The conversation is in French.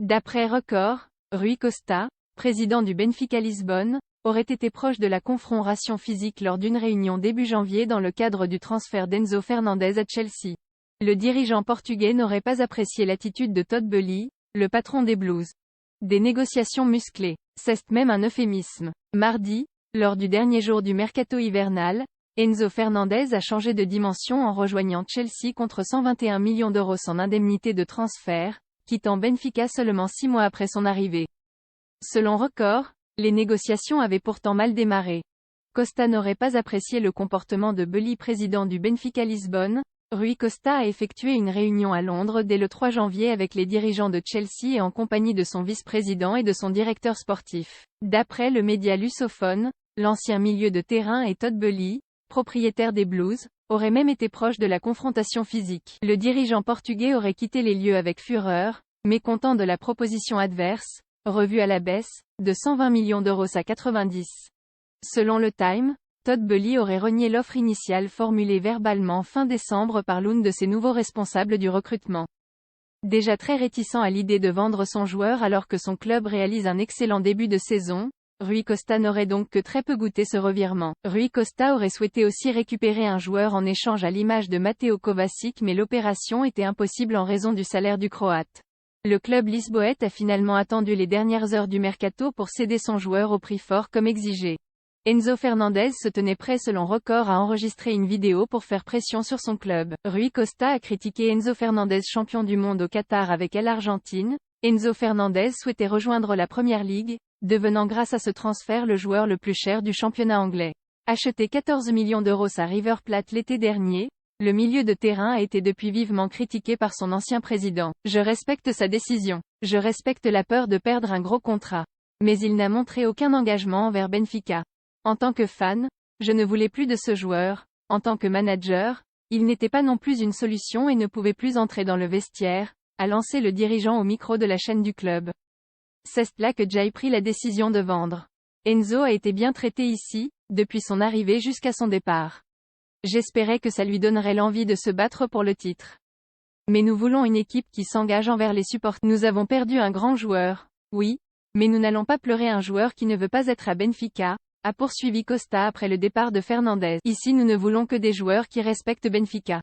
D'après Record, Rui Costa, président du Benfica Lisbonne, aurait été proche de la confrontation physique lors d'une réunion début janvier dans le cadre du transfert d'Enzo Fernandez à Chelsea. Le dirigeant portugais n'aurait pas apprécié l'attitude de Todd Boehly, le patron des Blues. Des négociations musclées. C'est même un euphémisme. Mardi, lors du dernier jour du mercato hivernal, Enzo Fernandez a changé de dimension en rejoignant Chelsea contre 121 millions d'euros sans indemnité de transfert, quittant Benfica seulement 6 mois après son arrivée. Selon Record, les négociations avaient pourtant mal démarré. Costa n'aurait pas apprécié le comportement de Boehly, président du Benfica Lisbonne. Rui Costa a effectué une réunion à Londres dès le 3 janvier avec les dirigeants de Chelsea et en compagnie de son vice-président et de son directeur sportif. D'après le média lusophone, l'ancien milieu de terrain et Todd Boehly, propriétaire des Blues, aurait même été proche de la confrontation physique. Le dirigeant portugais aurait quitté les lieux avec fureur, mécontent de la proposition adverse, revue à la baisse, de 120 millions d'euros à 90. Selon le Time, Todd Boehly aurait renié l'offre initiale formulée verbalement fin décembre par l'un de ses nouveaux responsables du recrutement. Déjà très réticent à l'idée de vendre son joueur alors que son club réalise un excellent début de saison, Rui Costa n'aurait donc que très peu goûté ce revirement. Rui Costa aurait souhaité aussi récupérer un joueur en échange à l'image de Mateo Kovacic, mais l'opération était impossible en raison du salaire du Croate. Le club lisboète a finalement attendu les dernières heures du mercato pour céder son joueur au prix fort comme exigé. Enzo Fernandez se tenait prêt selon Record à enregistrer une vidéo pour faire pression sur son club. Rui Costa a critiqué Enzo Fernandez, champion du monde au Qatar avec l'Argentine. Enzo Fernandez souhaitait rejoindre la Premier League, devenant grâce à ce transfert le joueur le plus cher du championnat anglais. Acheté 14 millions d'euros à River Plate l'été dernier, le milieu de terrain a été depuis vivement critiqué par son ancien président. Je respecte sa décision. Je respecte la peur de perdre un gros contrat. Mais il n'a montré aucun engagement envers Benfica. En tant que fan, je ne voulais plus de ce joueur. En tant que manager, il n'était pas non plus une solution et ne pouvait plus entrer dans le vestiaire, a lancé le dirigeant au micro de la chaîne du club. C'est là que Jay prit la décision de vendre. Enzo a été bien traité ici, depuis son arrivée jusqu'à son départ. J'espérais que ça lui donnerait l'envie de se battre pour le titre. Mais nous voulons une équipe qui s'engage envers les supporters. Nous avons perdu un grand joueur, oui, mais nous n'allons pas pleurer un joueur qui ne veut pas être à Benfica, a poursuivi Costa après le départ de Fernandez. Ici nous ne voulons que des joueurs qui respectent Benfica.